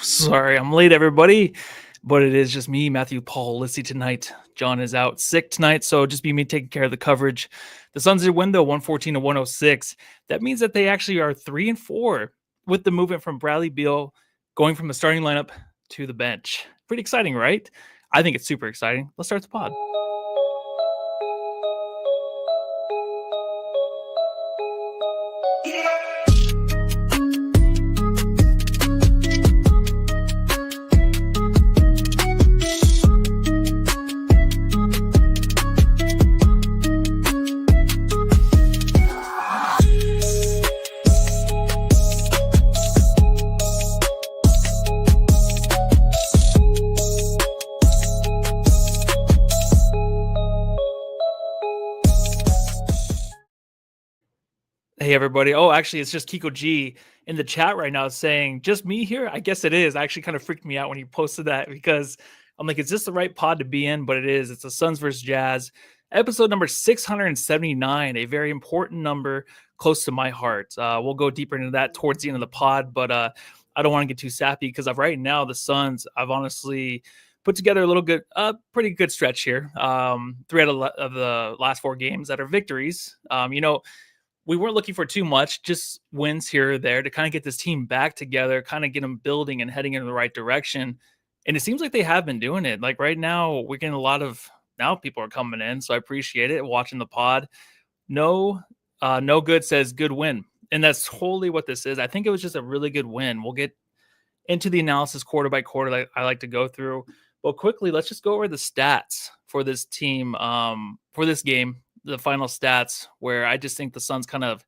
Sorry, I'm late, everybody. But it is just me, Matthew Paul Lissy tonight. John is out sick tonight, so just be me taking care of the coverage. The Suns did win though, 114 to 106. That means that they actually are 3-4 with the movement from Bradley Beal going from the starting lineup to the bench. Pretty exciting, right? I think it's super exciting. Let's start the pod. Hey everybody. Oh, actually, it's just Kiko G in the chat right now saying, just me here? I guess it is. Actually kind of freaked me out when he posted that because I'm like, is this the right pod to be in? But it is. It's the Suns versus Jazz, episode number 679, a very important number close to my heart. We'll go deeper into that towards the end of the pod, but I don't want to get too sappy because right now the Suns, I've honestly put together a pretty good stretch here. 3 out of the last 4 games that are victories. We weren't looking for too much, just wins here or there to kind of get this team back together, kind of get them building and heading in the right direction. And it seems like they have been doing it. Like right now, we're getting now people are coming in. So I appreciate it. Watching the pod. No good says good win. And that's totally what this is. I think it was just a really good win. We'll get into the analysis quarter by quarter like I like to go through. But quickly, let's just go over the stats for this team, for this game. The final stats, where I just think the Suns kind of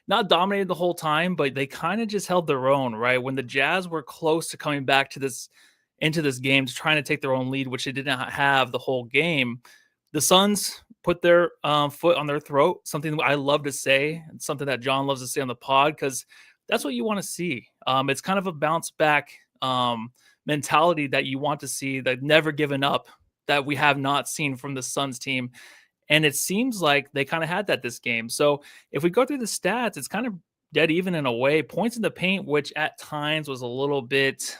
not dominated the whole time, but they kind of just held their own, right? When the Jazz were close to coming back into this game, to trying to take their own lead, which they did not have the whole game, the Suns put their foot on their throat, something I love to say, and something that John loves to say on the pod, because that's what you want to see. It's kind of a bounce back mentality that you want to see, that never given up, that we have not seen from the Suns team. And it seems like they kind of had that this game. So if we go through the stats, it's kind of dead even in a way. Points in the paint, which at times was a little bit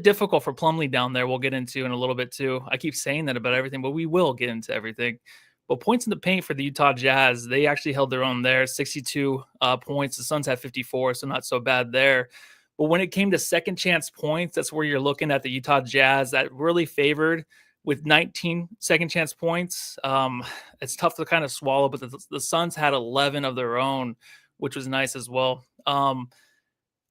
difficult for Plumlee down there. We'll get into in a little bit too. I keep saying that about everything, but we will get into everything. But points in the paint for the Utah Jazz, they actually held their own there. 62 points. The Suns had 54, so not so bad there. But when it came to second chance points, that's where you're looking at the Utah Jazz that really favored with 19 second chance points. It's tough to kind of swallow, but the Suns had 11 of their own, which was nice as well.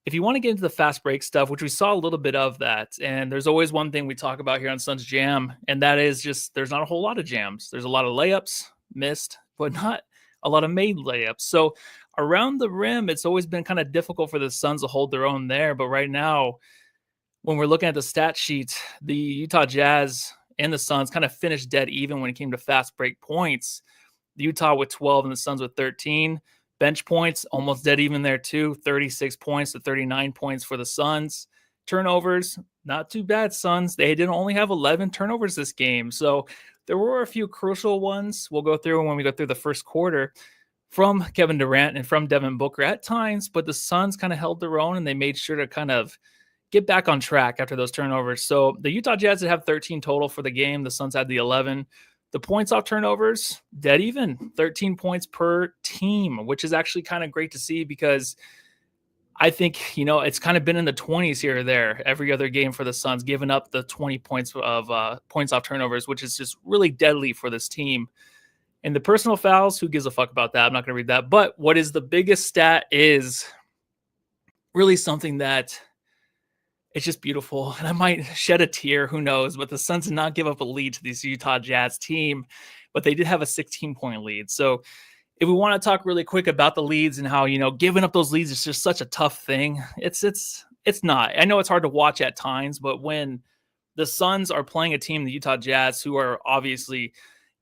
If you want to get into the fast break stuff, which we saw a little bit of that, and there's always one thing we talk about here on Suns Jam, and that is just there's not a whole lot of jams. There's a lot of layups missed, but not a lot of made layups. So around the rim, it's always been kind of difficult for the Suns to hold their own there. But right now, when we're looking at the stat sheet, the Utah Jazz and the Suns kind of finished dead even when it came to fast break points. The Utah with 12 and the Suns with 13. Bench points, almost dead even there too. 36 points to 39 points for the Suns. Turnovers, not too bad, Suns. They didn't only have 11 turnovers this game. So there were a few crucial ones we'll go through when we go through the first quarter from Kevin Durant and from Devin Booker at times, but the Suns kind of held their own and they made sure to kind of get back on track after those turnovers. So the Utah Jazz had 13 total for the game. The Suns had the 11. The points off turnovers, dead even, 13 points per team, which is actually kind of great to see because I think, it's kind of been in the 20s here or there every other game for the Suns, giving up the 20 points of points off turnovers, which is just really deadly for this team. And the personal fouls, who gives a fuck about that? I'm not going to read that. But what is the biggest stat is really something that it's just beautiful. And I might shed a tear, who knows, but the Suns did not give up a lead to this Utah Jazz team, but they did have a 16-point lead. So if we want to talk really quick about the leads and how, giving up those leads is just such a tough thing. It's not. I know it's hard to watch at times, but when the Suns are playing a team, the Utah Jazz, who are obviously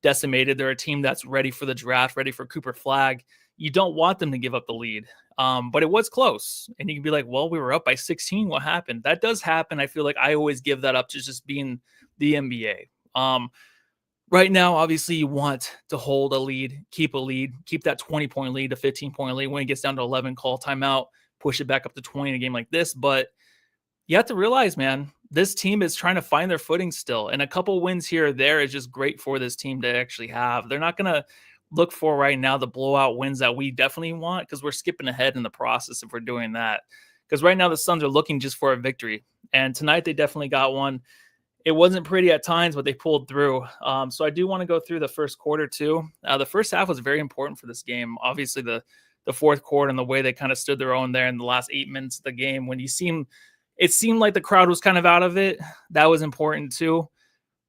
decimated, they're a team that's ready for the draft, ready for Cooper Flag. You don't want them to give up the lead. But it was close. And you can be like, well, we were up by 16. What happened? That does happen. I feel like I always give that up to just being the NBA. Right now, obviously, you want to hold a lead, keep that 20-point lead, a 15-point lead. When it gets down to 11, call timeout, push it back up to 20 in a game like this. But You have to realize, man, this team is trying to find their footing still, and a couple wins here or there is just great for this team to actually have. They're not gonna look for right now the blowout wins that we definitely want because we're skipping ahead in the process if we're doing that. Because right now the Suns are looking just for a victory, and tonight they definitely got one. It wasn't pretty at times, but they pulled through. So I do want to go through the first quarter too. The first half was very important for this game. Obviously, the fourth quarter and the way they kind of stood their own there in the last 8 minutes of the game when it seemed like the crowd was kind of out of it. That was important too.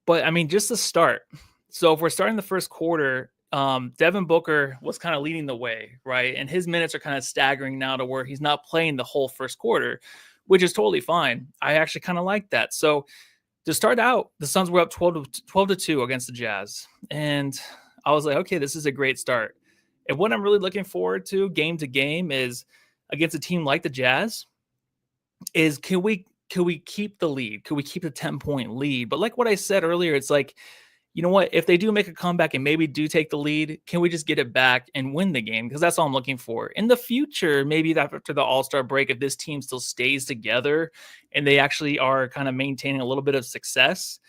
But I mean, just the start. So if we're starting the first quarter, Devin Booker was kind of leading the way, right? And his minutes are kind of staggering now to where he's not playing the whole first quarter, which is totally fine. I actually kind of like that. So to start out, the Suns were up 12-2 against the Jazz. And I was like, okay, this is a great start. And what I'm really looking forward to game is against a team like the Jazz is can we keep the lead? Can we keep the 10-point lead? But like what I said earlier, it's like, you know what? If they do make a comeback and maybe do take the lead, can we just get it back and win the game? Because that's all I'm looking for. In the future, maybe after the All-Star break, if this team still stays together and they actually are kind of maintaining a little bit of success,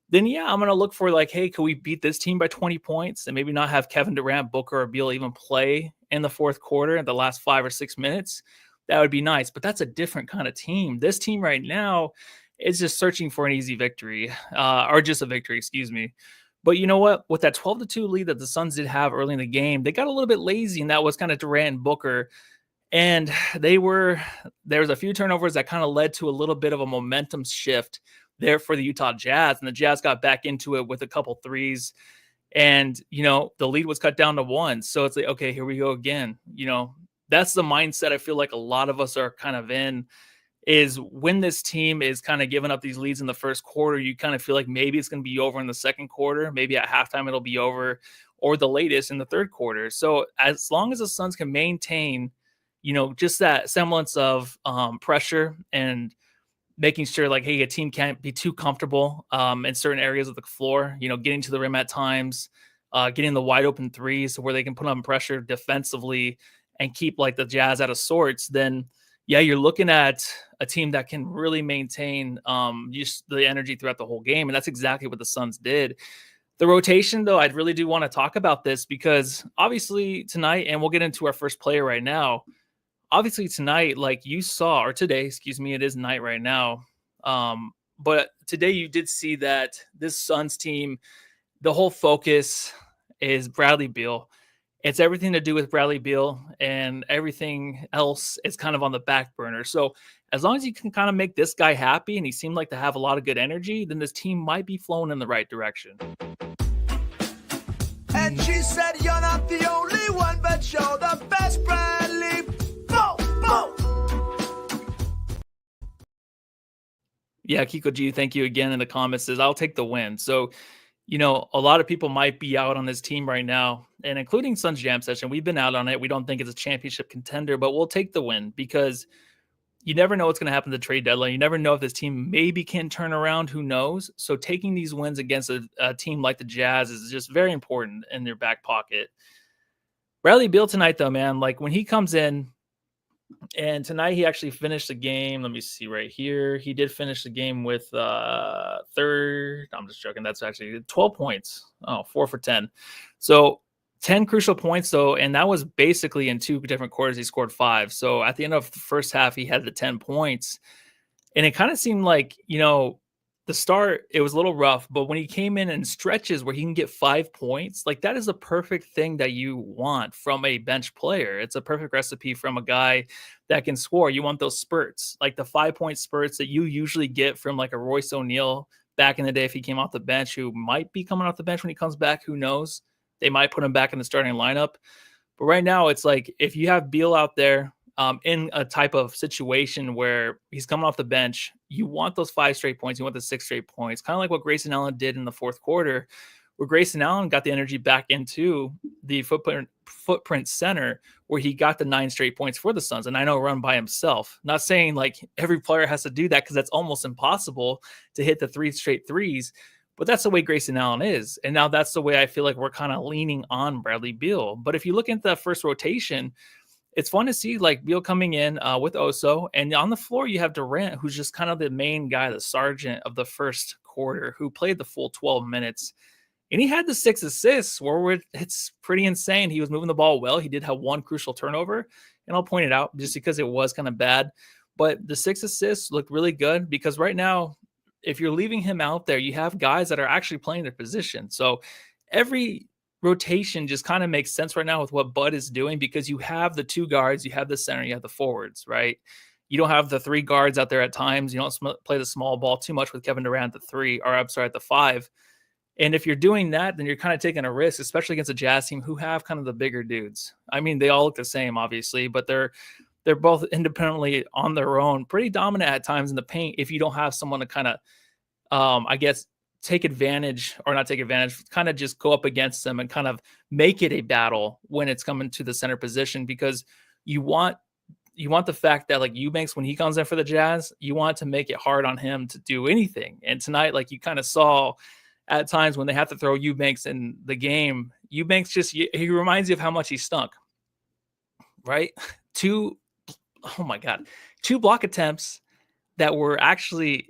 then yeah, I'm going to look for like, hey, can we beat this team by 20 points and maybe not have Kevin Durant, Booker, or Beal even play in the fourth quarter in the last 5 or 6 minutes? That would be nice. But that's a different kind of team. This team right now is just searching for an easy victory or just a victory, excuse me. But you know what? With that 12-2 lead that the Suns did have early in the game, they got a little bit lazy, and that was kind of Durant and Booker. And there was a few turnovers that kind of led to a little bit of a momentum shift there for the Utah Jazz. And the Jazz got back into it with a couple threes. And, the lead was cut down to 1. So it's like, okay, here we go again. That's the mindset I feel like a lot of us are kind of in. Is when this team is kind of giving up these leads in the first quarter, you kind of feel like maybe it's going to be over in the second quarter. Maybe at halftime it'll be over, or the latest in the third quarter. So as long as the Suns can maintain, just that semblance of pressure and making sure like, hey, a team can't be too comfortable in certain areas of the floor, getting to the rim at times, getting the wide open threes where they can put on pressure defensively and keep like the Jazz out of sorts, then yeah, you're looking at a team that can really maintain just the energy throughout the whole game. And that's exactly what the Suns did. The rotation, though, I really do want to talk about this because obviously tonight, and we'll get into our first player right now. Obviously tonight, like you saw, or today, excuse me, it is night right now. But today you did see that this Suns team, the whole focus is Bradley Beal. It's everything to do with Bradley Beal, and everything else is kind of on the back burner. So as long as you can kind of make this guy happy and he seemed like to have a lot of good energy, then this team might be flowing in the right direction. And she said, you're not the only one, but you're the best, Bradley. Yeah, Kiko G, thank you again in the comments. Says, I'll take the win. So, a lot of people might be out on this team right now, and including Suns Jam Session. We've been out on it. We don't think it's a championship contender, but we'll take the win because you never know what's going to happen to the trade deadline. You never know if this team maybe can turn around. Who knows? So taking these wins against a team like the Jazz is just very important in their back pocket. Bradley Beal tonight, though, man, like when he comes in, and tonight he actually finished the game. Let me see right here. He did finish the game with third. I'm just joking. That's actually 12 points. Oh, 4 for 10. So 10 crucial points, though. And that was basically in 2 different quarters. He scored 5. So at the end of the first half, he had the 10 points. And it kind of seemed like, the start, it was a little rough, but when he came in stretches where he can get 5 points, like that is a perfect thing that you want from a bench player. It's a perfect recipe from a guy that can score. You want those spurts, like the 5-point spurts that you usually get from like a Royce O'Neal back in the day if he came off the bench, who might be coming off the bench when he comes back. Who knows? They might put him back in the starting lineup. But right now, it's like if you have Beal out there, in a type of situation where he's coming off the bench, you want those 5 straight points. You want the 6 straight points, kind of like what Grayson Allen did in the fourth quarter, where Grayson Allen got the energy back into the footprint center, where he got the 9 straight points for the Suns. And I know run by himself. Not saying like every player has to do that because that's almost impossible to hit the 3 straight threes. But that's the way Grayson Allen is. And now that's the way I feel like we're kind of leaning on Bradley Beal. But if you look at that first rotation, it's fun to see like Beal coming in with Oso, and on the floor you have Durant, who's just kind of the main guy, the sergeant of the first quarter, who played the full 12 minutes. And he had the 6 assists where it's pretty insane. He was moving the ball well. He did have one crucial turnover, and I'll point it out just because it was kind of bad. But the 6 assists looked really good because right now, if you're leaving him out there, you have guys that are actually playing their position. So every rotation just kind of makes sense right now with what Bud is doing because you have the 2 guards, you have the center, you have the forwards, right? You don't have the 3 guards out there at times. You don't play the small ball too much with Kevin Durant at the 3, or I'm sorry, at the 5. And if you're doing that, then you're kind of taking a risk, especially against a Jazz team who have kind of the bigger dudes. I mean, they all look the same, obviously, but they're both independently on their own, pretty dominant at times in the paint. If you don't have someone to kind of, I guess, take advantage or not take advantage, kind of just go up against them and kind of make it a battle when it's coming to the center position, because you want the fact that like Eubanks, when he comes in for the Jazz, you want to make it hard on him to do anything. And tonight, like you kind of saw at times when they have to throw Eubanks in the game, Eubanks he reminds you of how much he stunk, right? 2 block attempts that were actually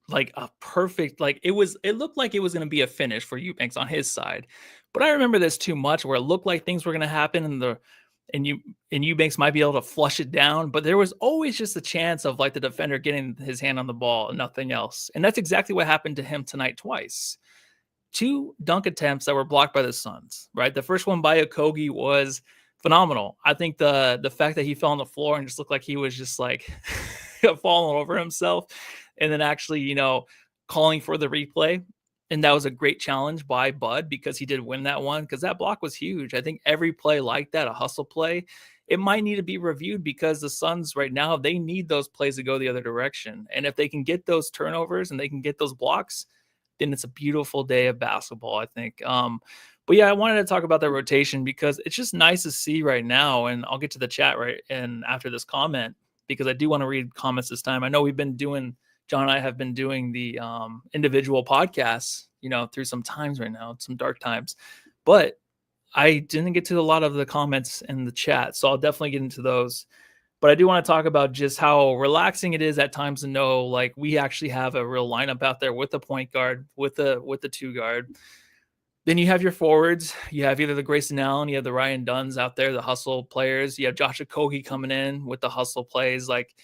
like a perfect, like it looked like it was going to be a finish for Eubanks on his side. But I remember this too much where it looked like things were going to happen and Eubanks might be able to flush it down, but there was always just a chance of like the defender getting his hand on the ball and nothing else. And that's exactly what happened to him tonight twice. 2 dunk attempts that were blocked by the Suns, right? The first one by Okogie was phenomenal. I think the fact that he fell on the floor and just looked like he was just like falling over himself, and then actually, calling for the replay. And that was a great challenge by Bud because he did win that one, because that block was huge. I think every play like that, a hustle play, it might need to be reviewed because the Suns right now, they need those plays to go the other direction. And if they can get those turnovers and they can get those blocks, then it's a beautiful day of basketball, I think. But yeah, I wanted to talk about that rotation because it's just nice to see right now. And I'll get to the chat right and after this comment, because I do want to read comments this time. I know John and I have been doing the individual podcasts, through some times right now, some dark times, but I didn't get to a lot of the comments in the chat. So I'll definitely get into those. But I do want to talk about just how relaxing it is at times to know, like, we actually have a real lineup out there with the point guard, with the 2 guard. Then you have your forwards. You have either the Grayson Allen, you have the Ryan Dunns out there, the hustle players. You have Josh Okogie coming in with the hustle plays. Like,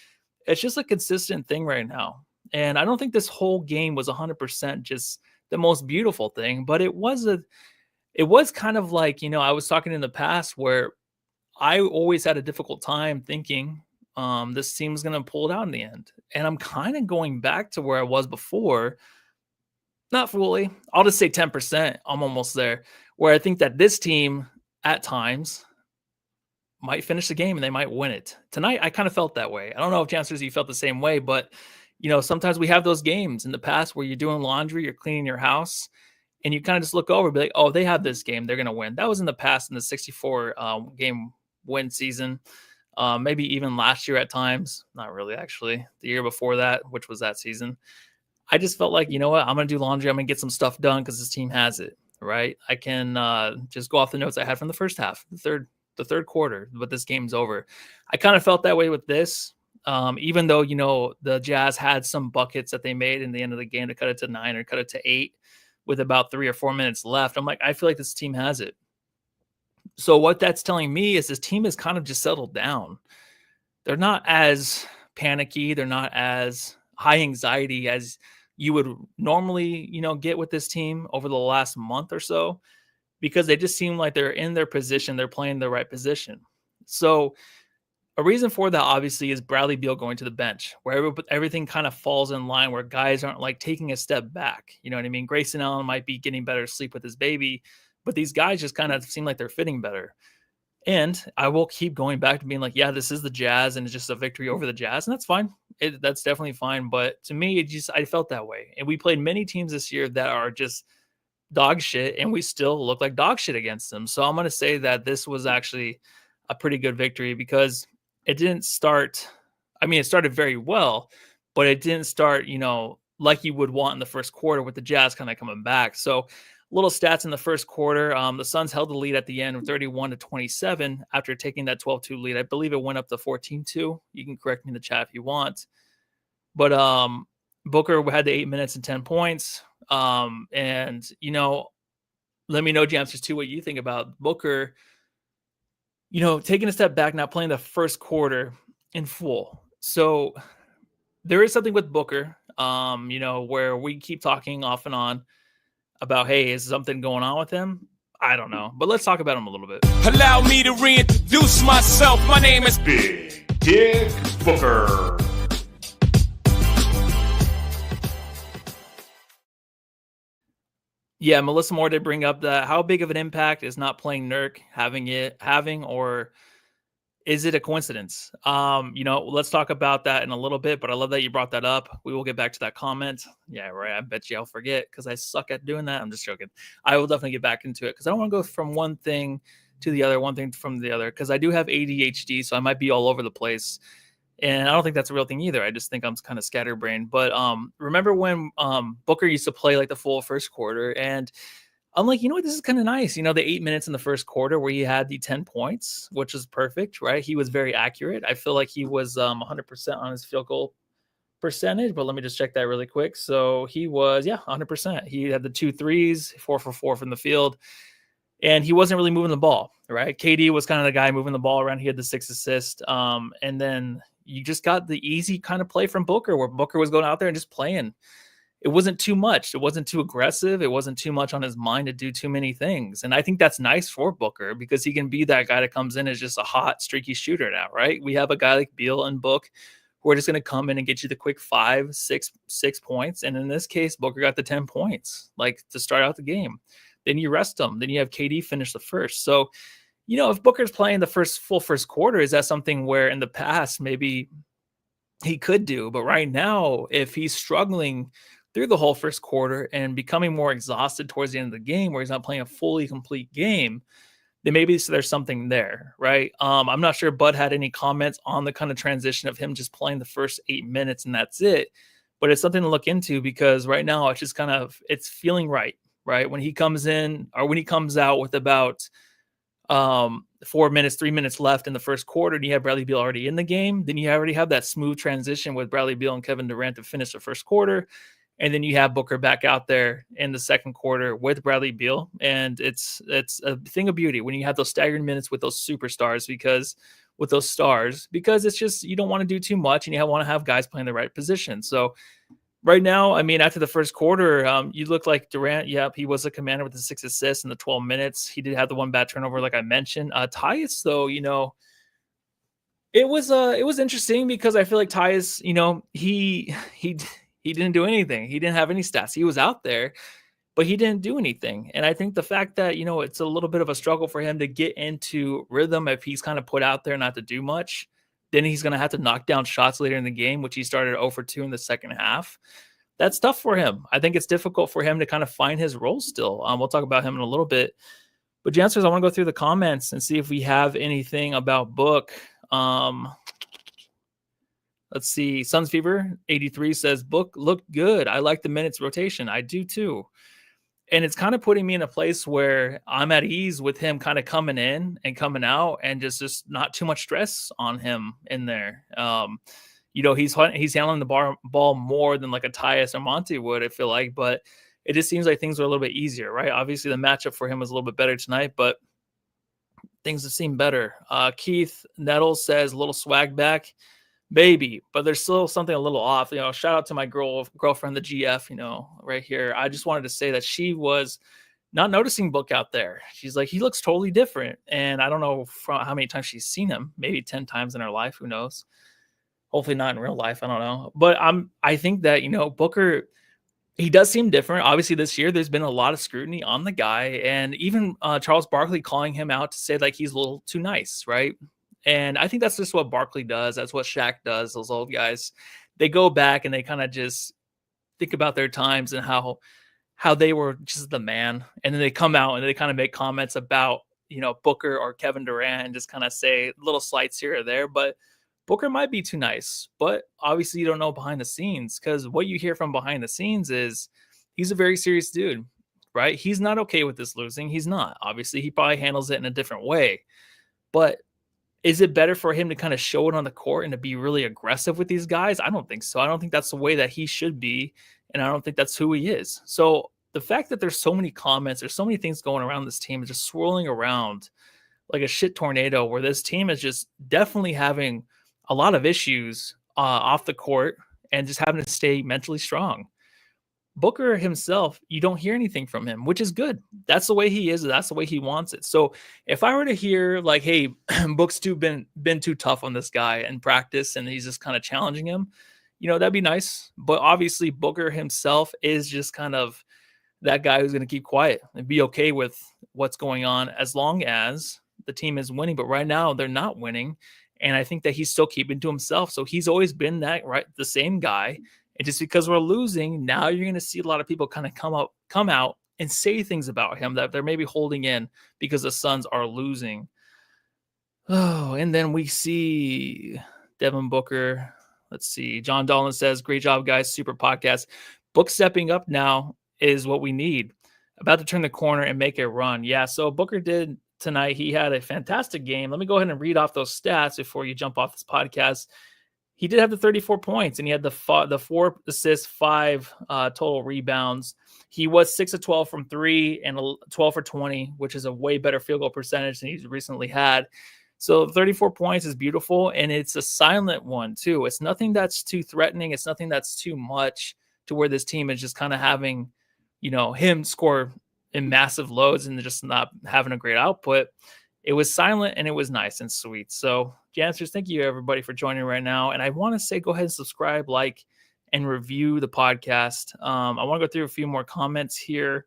it's just a consistent thing right now. And I don't think this whole game was 100% just the most beautiful thing, but it was kind of like, I was talking in the past where I always had a difficult time thinking this team's going to pull it out in the end. And I'm kind of going back to where I was before. Not fully. I'll just say 10%. I'm almost there, where I think that this team at times might finish the game and they might win it. Tonight, I kind of felt that way. I don't know if Chancellors, you felt the same way, but sometimes we have those games in the past where you're doing laundry, you're cleaning your house, and you kind of just look over and be like, oh, they have this game, they're going to win. That was in the past in the 64 game win season. Maybe even last year at times. Not really, actually. The year before that, which was that season. I just felt like, you know what, I'm going to do laundry. I'm going to get some stuff done because this team has it, right? I can just go off the notes I had from the first half, the third quarter, but this game's over. I kind of felt that way with this. Even though, the Jazz had some buckets that they made in the end of the game to cut it to 9 or cut it to 8 with about 3 or 4 minutes left. I'm like, I feel like this team has it. So what that's telling me is this team has kind of just settled down. They're not as panicky. They're not as high anxiety as you would normally, get with this team over the last month or so, because they just seem like they're in their position. They're playing the right position. So a reason for that, obviously, is Bradley Beal going to the bench, where everything kind of falls in line, where guys aren't like taking a step back. You know what I mean? Grayson Allen might be getting better sleep with his baby, but these guys just kind of seem like they're fitting better. And I will keep going back to being like, yeah, this is the Jazz and it's just a victory over the Jazz. And that's fine. That's definitely fine. But to me, I felt that way. And we played many teams this year that are just dog shit, and we still look like dog shit against them. So I'm going to say that this was actually a pretty good victory, because it didn't start. I mean, it started very well, but it didn't start, like you would want in the first quarter with the Jazz kind of coming back. So Little stats in the first quarter. The Suns held the lead at the end, 31-27, after taking that 12-2 lead. I believe it went up to 14-2. You can correct me in the chat if you want. But Booker had the 8 minutes and 10 points. And, let me know, Jamsters, too, what you think about Booker, taking a step back, not playing the first quarter in full. So there is something with Booker, where we keep talking off and on about, hey, is something going on with him? I don't know. But let's talk about him a little bit. Allow me to reintroduce myself. My name is Big Dick Booker. Yeah, Melissa Moore did bring up that how big of an impact is not playing Nurk having, or is it a coincidence? Let's talk about that in a little bit, but I love that you brought that up. We will get back to that comment. Yeah, right. I bet you I'll forget because I suck at doing that. I'm just joking. I will definitely get back into it because I don't want to go from one thing to the other, one thing from the other, because I do have ADHD, so I might be all over the place. And I don't think that's a real thing either. I just think I'm kind of scatterbrained. But remember when Booker used to play like the full first quarter, and I'm like, you know what, this is kind of nice. The 8 minutes in the first quarter where he had the 10 points, which is perfect, right? He was very accurate. I feel like he was 100% on his field goal percentage, but let me just check that really quick. So he was, 100%. He had the 2 threes, 4 for 4 from the field, and he wasn't really moving the ball, right? KD was kind of the guy moving the ball around. He had the 6 assists. And then you just got the easy kind of play from Booker, where Booker was going out there and just playing. It wasn't too much. It wasn't too aggressive. It wasn't too much on his mind to do too many things. And I think that's nice for Booker because he can be that guy that comes in as just a hot, streaky shooter now, right? We have a guy like Beal and Book who are just going to come in and get you the quick 5, 6 points. And in this case, Booker got the 10 points, like to start out the game. Then you rest him. Then you have KD finish the first. So, if Booker's playing the full first quarter, is that something where in the past maybe he could do? But right now, if he's struggling through the whole first quarter and becoming more exhausted towards the end of the game where he's not playing a fully complete game, then maybe there's something there, right? I'm not sure Bud had any comments on the kind of transition of him just playing the first 8 minutes and that's it. But it's something to look into because right now it's just it's feeling right? When he comes in or when he comes out with about 4 minutes, 3 minutes left in the first quarter, and you have Bradley Beal already in the game, then you already have that smooth transition with Bradley Beal and Kevin Durant to finish the first quarter. And then you have Booker back out there in the second quarter with Bradley Beal. And it's a thing of beauty when you have those staggered minutes with those superstars because it's just, you don't want to do too much and you want to have guys playing the right position. So right now, after the first quarter, you look like Durant. Yep, he was a commander with the 6 assists in the 12 minutes. He did have the one bad turnover, like I mentioned. Tyus, though, it was interesting because I feel like Tyus, he didn't do anything. He didn't have any stats. He was out there, but he didn't do anything. And I think the fact that, it's a little bit of a struggle for him to get into rhythm if he's kind of put out there not to do much. Then he's going to have to knock down shots later in the game, which he started 0 for 2 in the second half. That's tough for him. I think it's difficult for him to kind of find his role still. We'll talk about him in a little bit. But Jansters, I want to go through the comments and see if we have anything about Book. Let's see. Suns Fever 83 says, Book looked good. I like the minutes rotation. I do too. And it's kind of putting me in a place where I'm at ease with him kind of coming in and coming out and just not too much stress on him in there. He's handling the ball more than like a Tyus or Monty would, I feel like, but it just seems like things are a little bit easier, right? Obviously the matchup for him was a little bit better tonight, but things have seemed better. Keith Nettles says, little swag back. Baby, but there's still something a little off. Shout out to my girlfriend, the GF, right here. I just wanted to say that she was not noticing Book out there. She's like, he looks totally different. And I don't know from how many times she's seen him, maybe 10 times in her life. Who knows? Hopefully not in real life. I don't know. But I think that, Booker, he does seem different. Obviously this year, there's been a lot of scrutiny on the guy. And even Charles Barkley calling him out to say like he's a little too nice, right? And I think that's just what Barkley does. That's what Shaq does. Those old guys, they go back and they kind of just think about their times and how they were just the man. And then they come out and they kind of make comments about, Booker or Kevin Durant and just kind of say little slights here or there. But Booker might be too nice. But obviously you don't know behind the scenes because what you hear from behind the scenes is he's a very serious dude. right? He's not okay with this losing. He's not. Obviously, he probably handles it in a different way. But is it better for him to kind of show it on the court and to be really aggressive with these guys? I don't think so. I don't think that's the way that he should be. And I don't think that's who he is. So the fact that there's so many comments, there's so many things going around this team, just swirling around like a shit tornado, where this team is just definitely having a lot of issues off the court and just having to stay mentally strong. Booker himself, you don't hear anything from him, which is good. That's the way he is. That's the way he wants it. So if I were to hear like, hey, Book's been too tough on this guy in practice and he's just kind of challenging him, that'd be nice. But obviously Booker himself is just kind of that guy who's going to keep quiet and be okay with what's going on as long as the team is winning. But right now they're not winning. And I think that he's still keeping to himself. So he's always been that, right? The same guy. And just because we're losing, now you're going to see a lot of people kind of come out and say things about him that they're maybe holding in because the Suns are losing. Oh, and then we see Devin Booker. Let's see. John Dolan says, great job, guys. Super podcast. Book stepping up now is what we need. About to turn the corner and make a run. Yeah, so Booker did tonight. He had a fantastic game. Let me go ahead and read off those stats before you jump off this podcast. He did have the 34 points, and he had the 4 assists, 5 total rebounds. He was 6 of 12 from 3 and 12 for 20, which is a way better field goal percentage than he's recently had. So 34 points is beautiful, and it's a silent one too. It's nothing that's too threatening. It's nothing that's too much to where this team is just kind of having, him score in massive loads and just not having a great output. It was silent and it was nice and sweet. So, Jansters, thank you everybody for joining right now. And I want to say, go ahead and subscribe, like, and review the podcast. I want to go through a few more comments here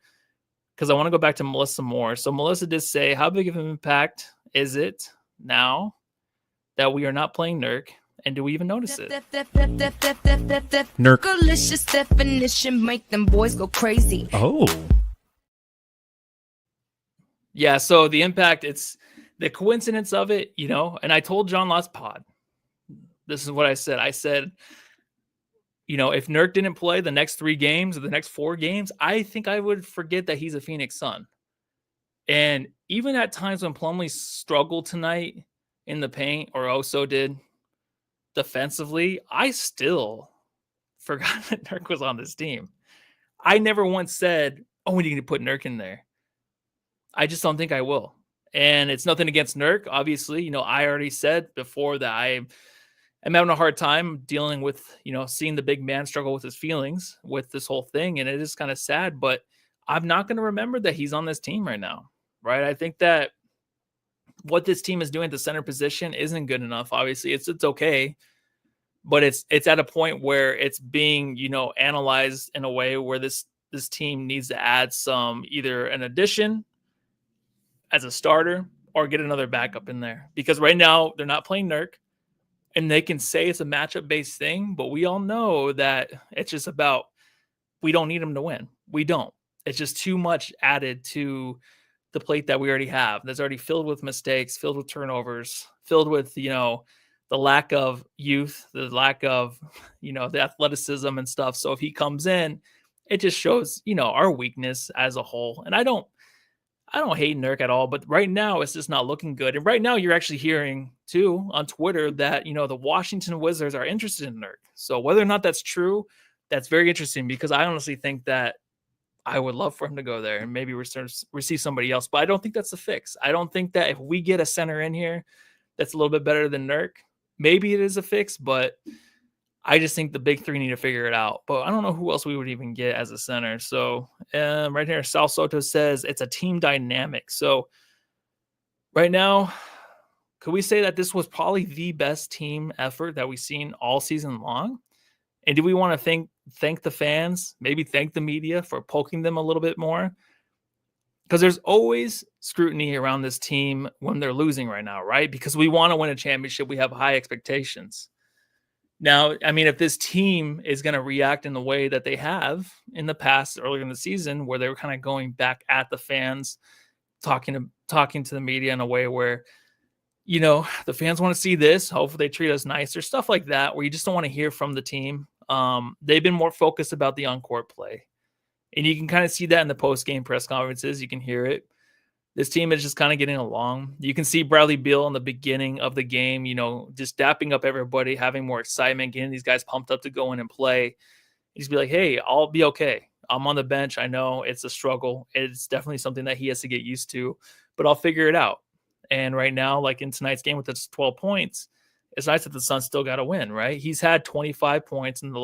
because I want to go back to Melissa Moore. So Melissa did say, how big of an impact is it now that we are not playing Nurk? And do we even notice it? Nurk. Delicious definition make them boys go crazy. Oh. Yeah, so the impact, it's the coincidence of it, and I told John last pod, this is what I said. I said, if Nurk didn't play the next 3 games or the next 4 games, I think I would forget that he's a Phoenix Sun. And even at times when Plumlee struggled tonight in the paint, or Oso did defensively, I still forgot that Nurk was on this team. I never once said, oh, we need to put Nurk in there. I just don't think I will. And it's nothing against Nurk. Obviously, I already said before that I am having a hard time dealing with, seeing the big man struggle with his feelings with this whole thing. And it is kind of sad, but I'm not going to remember that he's on this team right now, right? I think that what this team is doing at the center position isn't good enough. Obviously, it's okay, but it's at a point where it's being, analyzed in a way where this team needs to add some, either an addition as a starter or get another backup in there, because right now they're not playing Nurk and they can say it's a matchup based thing, but we all know that it's just about, we don't need them to win. We don't. It's just too much added to the plate that we already have. That's already filled with mistakes, filled with turnovers, filled with, the lack of youth, the lack of, the athleticism and stuff. So if he comes in, it just shows, our weakness as a whole. And I don't hate Nurk at all, but right now it's just not looking good. And right now you're actually hearing too on Twitter that, the Washington Wizards are interested in Nurk. So whether or not that's true, that's very interesting, because I honestly think that I would love for him to go there and maybe receive somebody else, but I don't think that's the fix. I don't think that if we get a center in here that's a little bit better than Nurk, maybe it is a fix, but I just think the big 3 need to figure it out. But I don't know who else we would even get as a center. So right here, Sal Soto says it's a team dynamic. So right now, could we say that this was probably the best team effort that we've seen all season long? And do we want to thank the fans, maybe thank the media for poking them a little bit more? Because there's always scrutiny around this team when they're losing right now, right? Because we want to win a championship. We have high expectations. Now, I mean, if this team is going to react in the way that they have in the past, earlier in the season, where they were kind of going back at the fans, talking to the media in a way where, the fans want to see this, hopefully they treat us nicer, stuff like that, where you just don't want to hear from the team. They've been more focused about the on-court play. And you can kind of see that in the post-game press conferences. You can hear it. This team is just kind of getting along. You can see Bradley Beal in the beginning of the game, just dapping up everybody, having more excitement, getting these guys pumped up to go in and play. He's be like, hey, I'll be okay. I'm on the bench. I know it's a struggle. It's definitely something that he has to get used to, but I'll figure it out. And right now, like in tonight's game with its 12 points, it's nice that the Suns still got to win, right? He's had 25 points in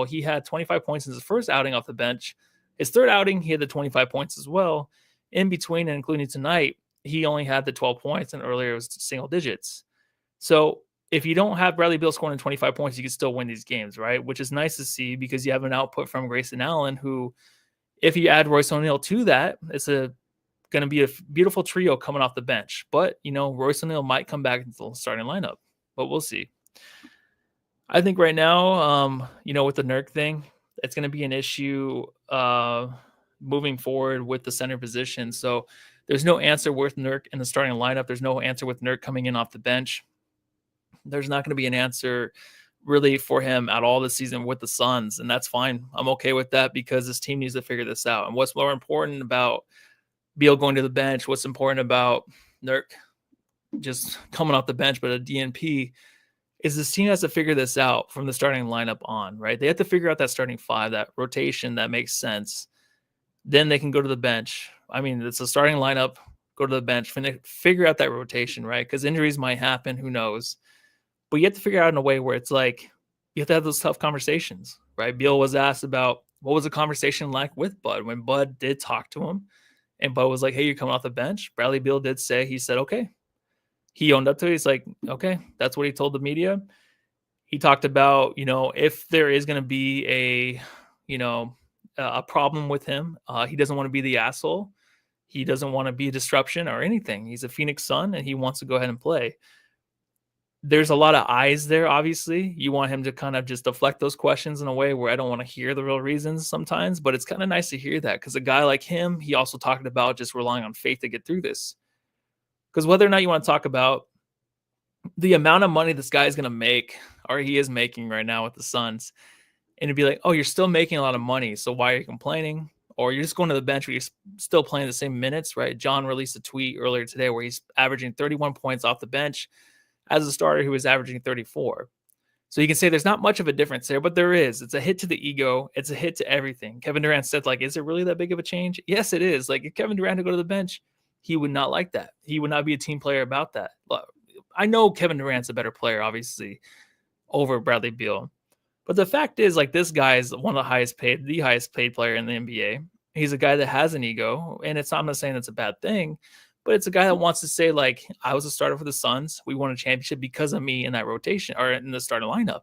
he had 25 points in his first outing off the bench. His third outing, he had the 25 points as well. In between and including tonight, he only had the 12 points, and earlier it was single digits. So if you don't have Bradley Beal scoring 25 points, you can still win these games, right? Which is nice to see because you have an output from Grayson Allen, who, if you add Royce O'Neal to that, it's going to be a beautiful trio coming off the bench. But, Royce O'Neal might come back into the starting lineup, but we'll see. I think right now, with the Nurk thing, it's going to be an issue moving forward with the center position. So there's no answer with Nurk in the starting lineup. There's no answer with Nurk coming in off the bench. There's not going to be an answer really for him at all this season with the Suns, and that's fine. I'm okay with that because this team needs to figure this out. And what's more important about Beal going to the bench, what's important about Nurk just coming off the bench, but a DNP, is this team has to figure this out from the starting lineup on, right? They have to figure out that starting five, that rotation that makes sense. Then they can go to the bench. I mean, it's a starting lineup, go to the bench, figure out that rotation, right? Because injuries might happen, who knows? But you have to figure out in a way where it's like, you have to have those tough conversations, right? Beal was asked about what was the conversation like with Bud when Bud did talk to him. And Bud was like, hey, you're coming off the bench. Bradley Beal did say, he said, okay. He owned up to it. He's like, okay, that's what he told the media. He talked about, if there is going to be a problem with him, he doesn't want to be the asshole. He doesn't want to be a disruption or anything. He's a Phoenix Sun and he wants to go ahead and play. There's a lot of eyes there, obviously. You want him to kind of just deflect those questions in a way where I don't want to hear the real reasons sometimes, but it's kind of nice to hear that because a guy like him, he also talked about just relying on faith to get through this. Because whether or not you want to talk about the amount of money this guy is going to make, or he is making right now with the Suns, and it'd be like, oh, you're still making a lot of money, so why are you complaining? Or you're just going to the bench where you're still playing the same minutes, right? John released a tweet earlier today where he's averaging 31 points off the bench. As a starter, he was averaging 34. So you can say there's not much of a difference there, but there is. It's a hit to the ego. It's a hit to everything. Kevin Durant said, is it really that big of a change? Yes, it is. If Kevin Durant to go to the bench, he would not like that. He would not be a team player about that. I know Kevin Durant's a better player, obviously, over Bradley Beal. But the fact is, this guy is one of the highest paid player in the NBA. He's a guy that has an ego, and I'm not saying it's a bad thing, but it's a guy that wants to say, I was a starter for the Suns. We won a championship because of me in that rotation or in the starting lineup.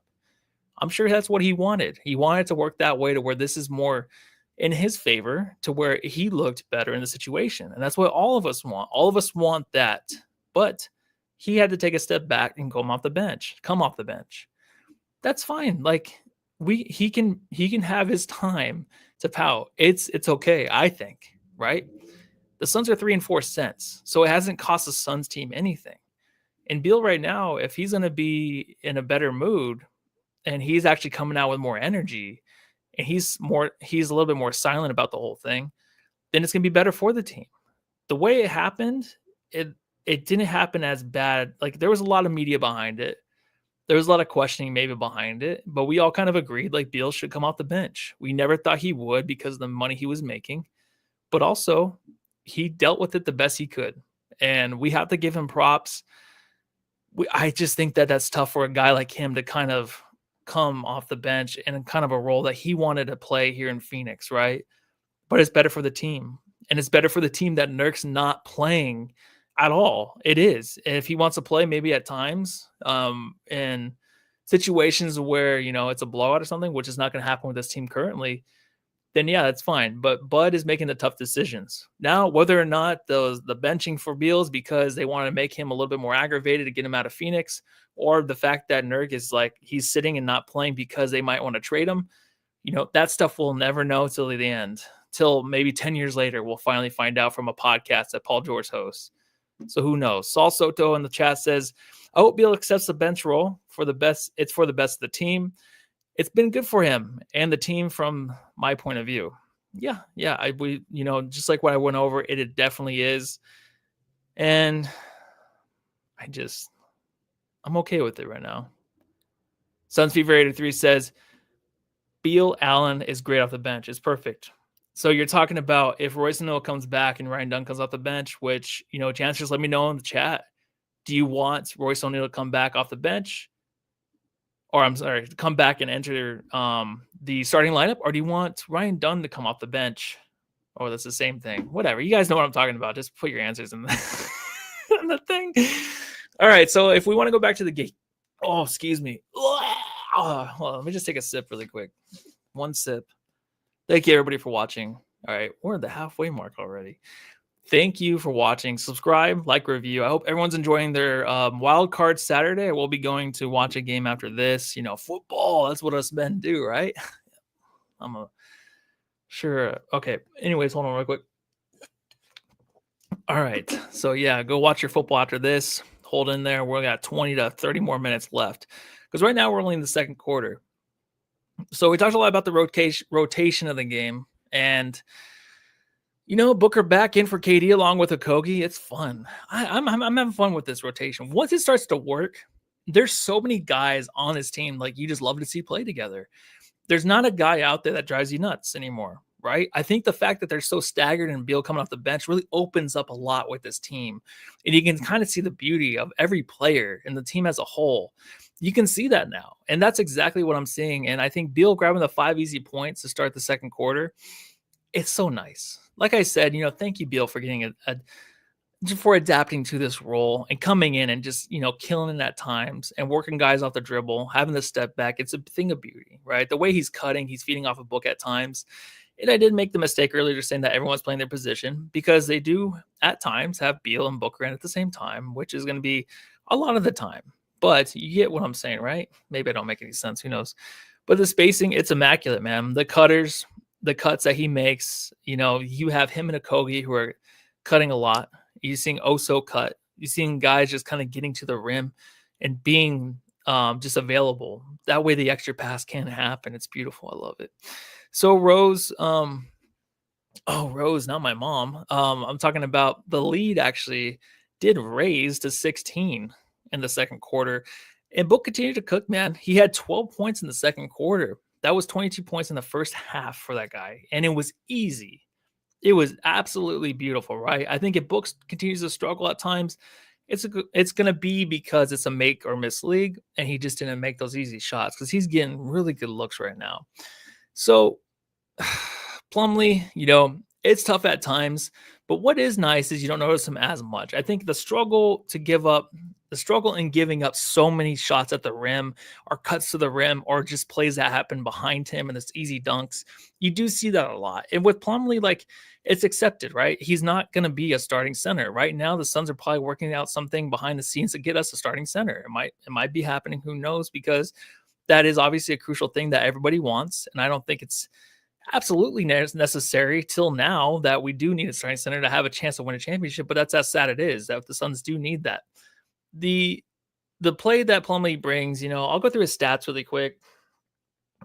I'm sure that's what he wanted. He wanted to work that way to where this is more in his favor, to where he looked better in the situation. And that's what all of us want. All of us want that. But he had to take a step back and come off the bench. That's fine. He can have his time to pout. It's okay, I think, right? The Suns are 3-4 cents, so it hasn't cost the Suns team anything. And Beal right now, if he's going to be in a better mood and he's actually coming out with more energy and he's a little bit more silent about the whole thing, then it's going to be better for the team. The way it happened, it didn't happen as bad. There was a lot of media behind it. There was a lot of questioning maybe behind it, but we all kind of agreed Beal should come off the bench. We never thought he would because of the money he was making, but also he dealt with it the best he could. And we have to give him props. I just think that that's tough for a guy like him to kind of come off the bench in kind of a role that he wanted to play here in Phoenix, right? But it's better for the team. And it's better for the team that Nurk's not playing at all. It is. And if he wants to play maybe at times in situations where, it's a blowout or something, which is not going to happen with this team currently, then yeah, that's fine. But Bud is making the tough decisions. Now, whether or not the benching for Beal is because they want to make him a little bit more aggravated to get him out of Phoenix, or the fact that Nurk is he's sitting and not playing because they might want to trade him, that stuff we'll never know till the end. Till maybe 10 years later, we'll finally find out from a podcast that Paul George hosts. So who knows? Saul Soto in the chat says, I hope Beal accepts the bench role for the best. It's for the best of the team. It's been good for him and the team from my point of view. Yeah. Just like what I went over, it definitely is. And I'm okay with it right now. Suns Fever 83 says Beal Allen is great off the bench. It's perfect. So you're talking about if Royce O'Neal comes back and Ryan Dunn comes off the bench, which, chancellors, let me know in the chat. Do you want Royce O'Neal to come back off the bench? Or I'm sorry, come back and enter the starting lineup? Or do you want Ryan Dunn to come off the bench? Oh, that's the same thing. Whatever. You guys know what I'm talking about. Just put your answers in in the thing. All right. So if we want to go back to the game. Oh, excuse me. Hold on, let me just take a sip really quick. One sip. Thank you, everybody, for watching. All right. We're at the halfway mark already. Thank you for watching. Subscribe, like, review. I hope everyone's enjoying their wild card Saturday. I will be going to watch a game after this. Football. That's what us men do, right? Sure. Okay. Anyways, hold on real quick. All right. So, yeah, go watch your football after this. Hold in there. We've got 20 to 30 more minutes left because right now we're only in the second quarter. So we talked a lot about the rotation of the game. And, Booker back in for KD along with Okogie. It's fun. I'm having fun with this rotation. Once it starts to work, there's so many guys on this team like you just love to see play together. There's not a guy out there that drives you nuts anymore, right? I think the fact that they're so staggered and Beal coming off the bench really opens up a lot with this team. And you can kind of see the beauty of every player and the team as a whole. You can see that now. And that's exactly what I'm seeing. And I think Beal grabbing the 5 easy points to start the second quarter, it's so nice. Like I said, thank you, Beal, for getting for adapting to this role and coming in and just, killing it at times and working guys off the dribble, having the step back. It's a thing of beauty, right? The way he's cutting, he's feeding off a book at times. And I did make the mistake earlier just saying that everyone's playing their position because they do at times have Beal and Booker in at the same time, which is going to be a lot of the time. But you get what I'm saying, right? Maybe I don't make any sense. Who knows? But the spacing, it's immaculate, man. The cuts that he makes, you have him and Okogie who are cutting a lot. You're seeing Oso cut. You're seeing guys just kind of getting to the rim and being just available. That way the extra pass can happen. It's beautiful. I love it. So Rose, Rose, not my mom. I'm talking about the lead actually did raise to 16 in the second quarter. And Book continued to cook, man. He had 12 points in the second quarter. That was 22 points in the first half for that guy. And it was easy. It was absolutely beautiful, right? I think if Books continues to struggle at times, it's going to be because it's a make or miss league, and he just didn't make those easy shots because he's getting really good looks right now. So Plumlee, it's tough at times, but what is nice is you don't notice him as much. I think the struggle in giving up so many shots at the rim or cuts to the rim or just plays that happen behind him and it's easy dunks, you do see that a lot. And with Plumlee, it's accepted, right? He's not going to be a starting center. Right now, the Suns are probably working out something behind the scenes to get us a starting center. It might be happening. Who knows? Because that is obviously a crucial thing that everybody wants. And I don't think it's absolutely necessary till now that we do need a starting center to have a chance to win a championship. But that's how sad it is that the Suns do need that. The play that Plumlee brings, I'll go through his stats really quick.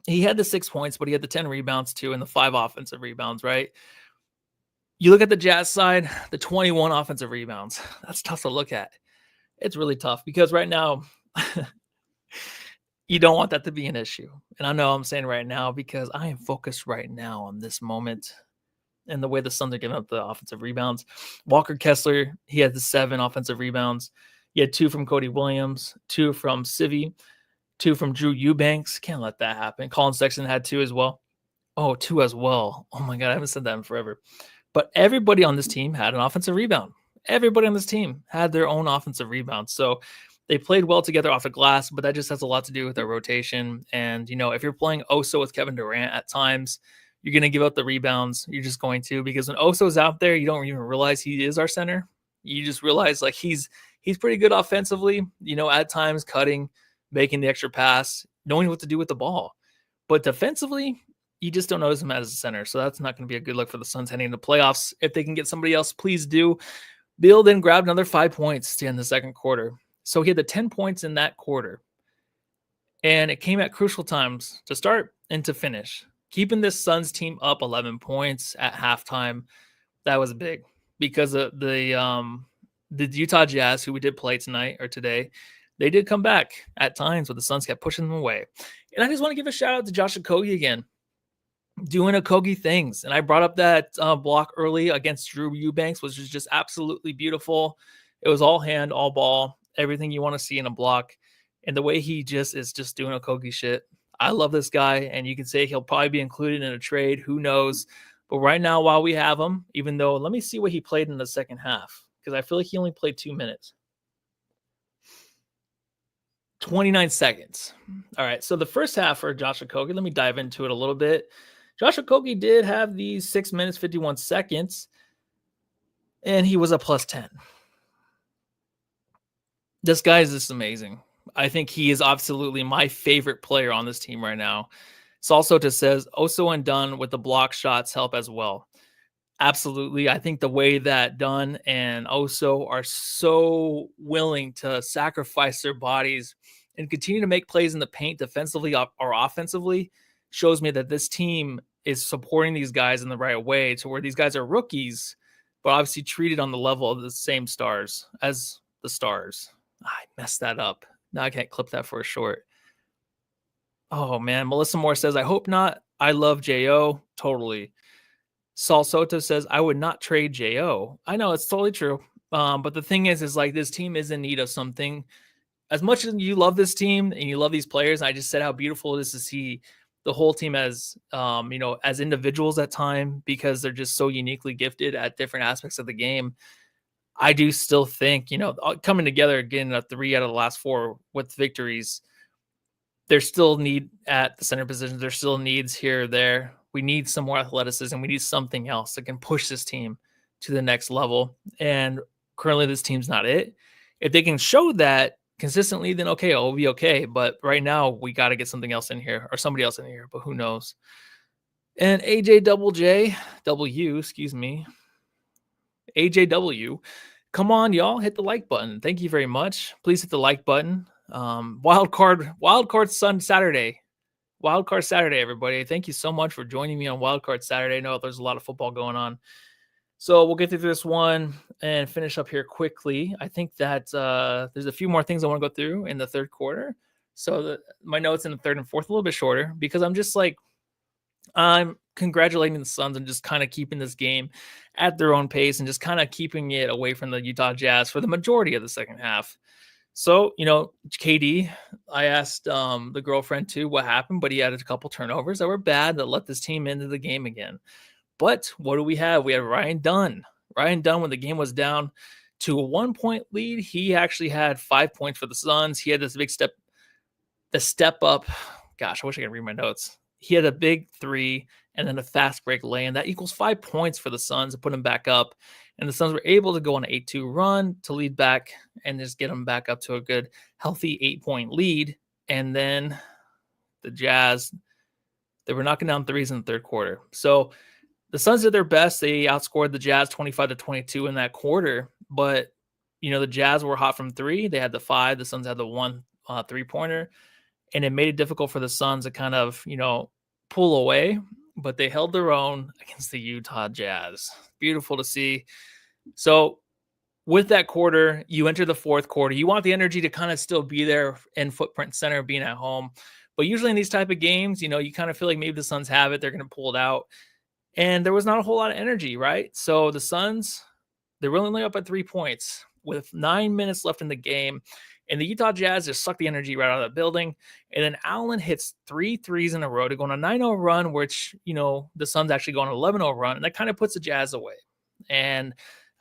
He had the 6 points, but he had the 10 rebounds too and the 5 offensive rebounds, right? You look at the Jazz side, the 21 offensive rebounds. That's tough to look at. It's really tough because right now you don't want that to be an issue. And I know I'm saying right now because I am focused right now on this moment and the way the Suns are giving up the offensive rebounds. Walker Kessler, he had the 7 offensive rebounds. He had 2 from Cody Williams, 2 from Civi, 2 from Drew Eubanks. Can't let that happen. Colin Sexton had 2 as well. Oh, 2 as well. Oh my God, I haven't said that in forever. But everybody on this team had an offensive rebound. Everybody on this team had their own offensive rebound. So they played well together off the glass, but that just has a lot to do with their rotation. And, if you're playing Oso with Kevin Durant at times, you're going to give up the rebounds. You're just going to, because when Oso's out there, you don't even realize he is our center. You just realize he's pretty good offensively, at times cutting, making the extra pass, knowing what to do with the ball. But defensively, you just don't notice him as a center. So that's not going to be a good look for the Suns heading into playoffs. If they can get somebody else, please do. Beal then grabbed another 5 points to end the second quarter. So he had the 10 points in that quarter. And it came at crucial times to start and to finish. keeping this Suns team up 11 points at halftime, that was big because of the Utah Jazz, who we did play tonight or today, they did come back at times, but the Suns kept pushing them away. And I just want to give a shout out to Josh Okogie again, doing Okogie things. And I brought up that block early against Drew Eubanks, which was just absolutely beautiful. It was all hand, all ball, everything you want to see in a block. And the way he just is just doing Okogie shit. I love this guy, and you can say he'll probably be included in a trade. Who knows? But right now, while we have him, even though, let me see what he played in the second half, because I feel like he only played 2 minutes. 29 seconds. All right, so the first half for Josh Okogie, let me dive into it a little bit. Josh Okogie did have these 6 minutes, 51 seconds, and he was a plus 10. This guy is just amazing. I think he is absolutely my favorite player on this team right now. Salsota says, Oso and Dunn with the block shots help as well. Absolutely. I think the way that Dunn and Oso are so willing to sacrifice their bodies and continue to make plays in the paint defensively or offensively shows me that this team is supporting these guys in the right way, to where these guys are rookies, but obviously treated on the level of the same stars as the stars. I messed that up. Now I can't clip that for a short. Oh, man. Melissa Moore says, I hope not. I love J.O. Totally. Saul Soto says, I would not trade J.O. I know, it's totally true. But the thing is like this team is in need of something. As much as you love this team and you love these players, I just said how beautiful it is to see the whole team as, as individuals at time, because they're just so uniquely gifted at different aspects of the game. I do still think, coming together, getting a 3 out of the last 4 with victories, there's still need at the center positions. There's still needs here or there. We need some more athleticism. We need something else that can push this team to the next level. And currently this team's not it. If they can show that consistently, then okay, it'll be okay. But right now we got to get something else in here, or somebody else in here, but who knows? And AJW, come on, y'all, hit the like button. Thank you very much. Please hit the like button. Wildcard Saturday, everybody. Thank you so much for joining me on Wildcard Saturday. I know there's a lot of football going on, so we'll get through this one and finish up here quickly. I think that there's a few more things I want to go through in the third quarter. So my notes in the third and fourth a little bit shorter, because I'm congratulating the Suns and just kind of keeping this game at their own pace and just kind of keeping it away from the Utah Jazz for the majority of the second half. So, KD, I asked the girlfriend too what happened, but he had a couple turnovers that were bad that let this team into the game again. But what do we have? We have Ryan Dunn. Ryan Dunn, when the game was down to a 1-point lead, he actually had 5 points for the Suns. He had this big step up. Gosh, I wish I could read my notes. He had a big 3 and then a fast break lay, and that equals 5 points for the Suns to put him back up. And the Suns were able to go on an 8-2 run to lead back and just get them back up to a good, healthy 8-point lead. And then the Jazz, they were knocking down threes in the third quarter. So the Suns did their best. They outscored the Jazz 25-22 in that quarter. But, the Jazz were hot from 3. They had the 5. The Suns had the 1 3-pointer. And it made it difficult for the Suns to kind of, pull away. But they held their own against the Utah Jazz. Beautiful to see. So with that quarter, you enter the fourth quarter. You want the energy to kind of still be there in footprint center, being at home. But usually in these type of games, you kind of feel like maybe the Suns have it. They're going to pull it out. And there was not a whole lot of energy, right? So the Suns, they're only up at 3 points with 9 minutes left in the game. And the Utah Jazz just sucked the energy right out of the building. And then Allen hits 3 threes in a row to go on a 9-0 run, which, the Suns actually go on an 11-0 run. And that kind of puts the Jazz away. And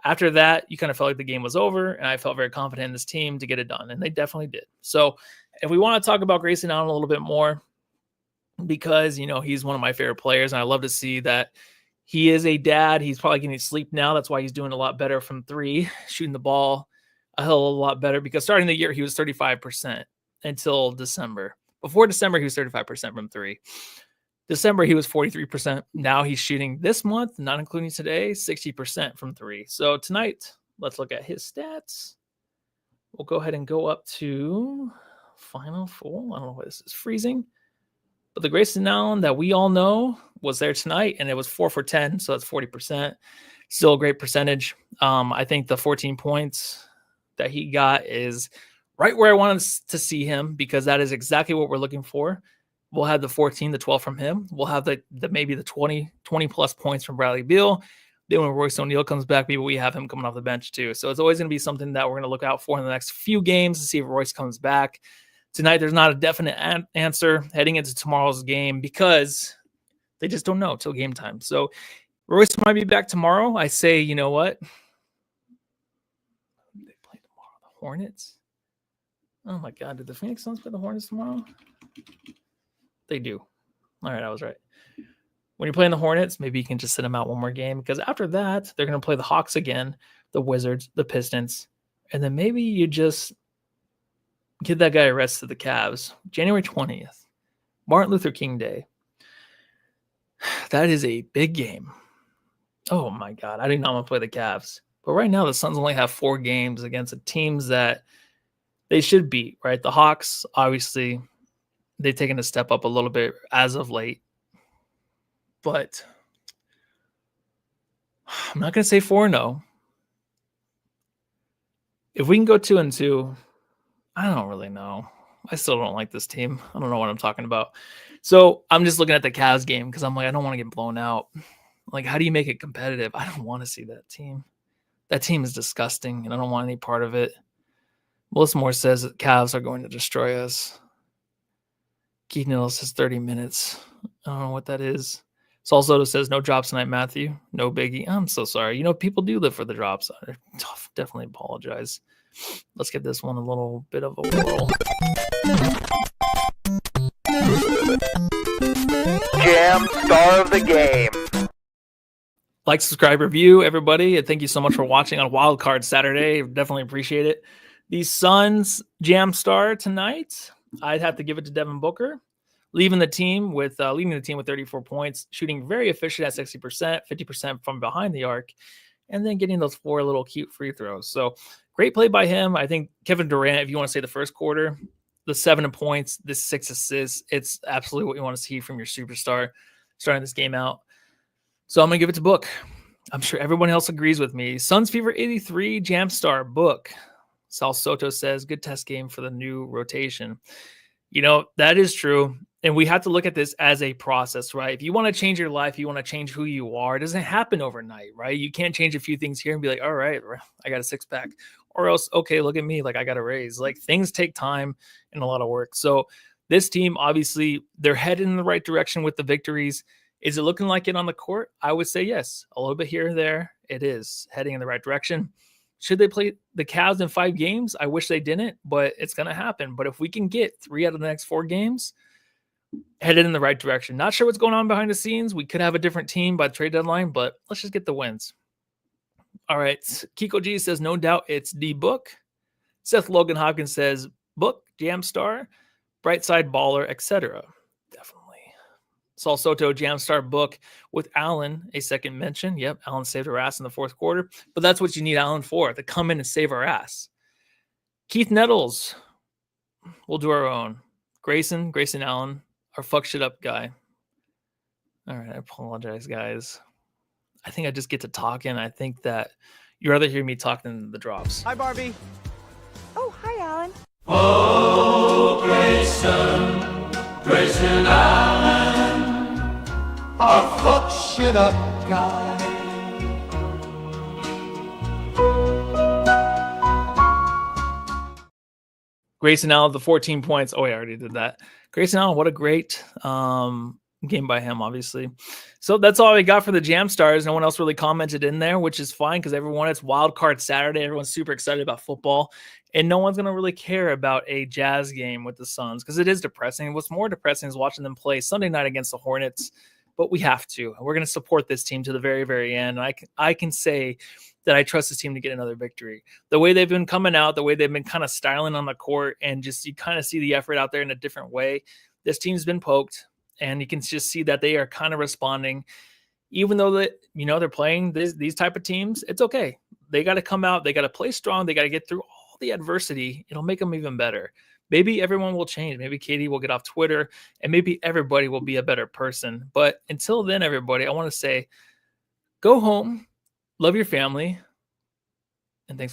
after that, you kind of felt like the game was over. And I felt very confident in this team to get it done. And they definitely did. So if we want to talk about Grayson Allen a little bit more, because, he's one of my favorite players. And I love to see that he is a dad. He's probably getting sleep now. That's why he's doing a lot better from 3, shooting the ball a hell of a lot better, because starting the year, he was 35% until December. Before December, he was 35% from 3. December, he was 43%. Now he's shooting this month, not including today, 60% from 3. So tonight, let's look at his stats. We'll go ahead and go up to Final 4. I don't know why this is freezing. But the Grayson Allen that we all know was there tonight, and it was 4 for 10, so that's 40%. Still a great percentage. I think the 14 points that he got is right where I wanted to see him, because that is exactly what we're looking for. We'll have the 14, the 12 from him. We'll have the maybe the 20 plus points from Bradley Beal. Then when Royce O'Neal comes back, maybe we have him coming off the bench too. So it's always going to be something that we're going to look out for in the next few games to see if Royce comes back. Tonight, there's not a definite answer heading into tomorrow's game because they just don't know till game time. So Royce might be back tomorrow. I say, you know what? They play tomorrow. The Hornets. Oh my God. Did the Phoenix Suns play the Hornets tomorrow? They do. All right. I was right. When you're playing the Hornets, maybe you can just sit them out one more game, because after that, they're going to play the Hawks again, the Wizards, the Pistons, and then maybe you just give that guy a rest to the Cavs. January 20th, Martin Luther King Day. That is a big game. Oh my God. I do not want to play the Cavs. But right now, the Suns only have 4 games against the teams that they should beat, right? The Hawks, obviously, they've taken a step up a little bit as of late. But I'm not going to say 4-0. If we can go 2-2, I don't really know. I still don't like this team. I don't know what I'm talking about. So I'm just looking at the Cavs game because I'm like, I don't want to get blown out. Like, how do you make it competitive? I don't want to see that team. That team is disgusting, and I don't want any part of it. Melissa Moore says that Cavs are going to destroy us. Keith Neal says 30 minutes. I don't know what that is. Saul Soto says, no drops tonight, Matthew. No biggie. I'm so sorry. You know, people do live for the drops. I definitely apologize. Let's give this one a little bit of a whirl. Jam star of the game. Like, subscribe, review, everybody. And thank you so much for watching on Wild Card Saturday. Definitely appreciate it. The Suns jam star tonight, I'd have to give it to Devin Booker. Leading the team with 34 points, shooting very efficient at 60%, 50% from behind the arc, and then getting those 4 little cute free throws. So great play by him. I think Kevin Durant, if you want to say the first quarter, the 7 points, the 6 assists, it's absolutely what you want to see from your superstar starting this game out. So I'm going to give it to Book. I'm sure everyone else agrees with me. Suns Fever 83, jam star, Book. Sal Soto says, good test game for the new rotation. You know, that is true. And we have to look at this as a process, right? If you want to change your life, you want to change who you are, it doesn't happen overnight, right? You can't change a few things here and be like, all right, I got a 6-pack. Or else, okay, look at me, like I got a raise. Like, things take time and a lot of work. So this team, obviously, they're headed in the right direction with the victories. Is it looking like it on the court? I would say yes. A little bit here and there. It is heading in the right direction. Should they play the Cavs in 5 games? I wish they didn't, but it's going to happen. But if we can get 3 out of the next 4 games, headed in the right direction. Not sure what's going on behind the scenes. We could have a different team by the trade deadline, but let's just get the wins. All right. Kiko G says, no doubt it's D Book. Seth Logan Hopkins says, Book, Jam Star, Bright Side Baller, etc. Definitely. Saul Soto, Jam Star, Book with Allen, a second mention. Yep, Allen saved our ass in the 4th quarter, but that's what you need Allen for, to come in and save our ass. Keith Nettles, we'll do our own. Grayson Allen, our fuck shit up guy. All right, I apologize, guys. I think I just get to talking. I think that you'd rather hear me talk than the drops. Hi, Barbie. Oh, hi, Alan. Oh, Grayson Allen, our fuck shit up guy. Grayson Allen, the 14 points. Oh, I already did that. Grayson Allen, what a great game by him, obviously. So that's all I got for the Jam Stars. No one else really commented in there, which is fine because it's Wild Card Saturday. Everyone's super excited about football, and no one's going to really care about a Jazz game with the Suns because it is depressing. What's more depressing is watching them play Sunday night against the Hornets, but we have to. We're going to support this team to the very, very end. I can say that I trust this team to get another victory. The way they've been coming out, the way they've been kind of styling on the court, and just you kind of see the effort out there in a different way. This team's been poked, and you can just see that they are kind of responding. Even though they're playing these type of teams, it's okay. They got to come out. They got to play strong. They got to get through all the adversity. It'll make them even better. maybe everyone will change. Maybe KD will get off Twitter, and maybe everybody will be a better person. But until then, everybody, I want to say, go home, love your family, and thanks for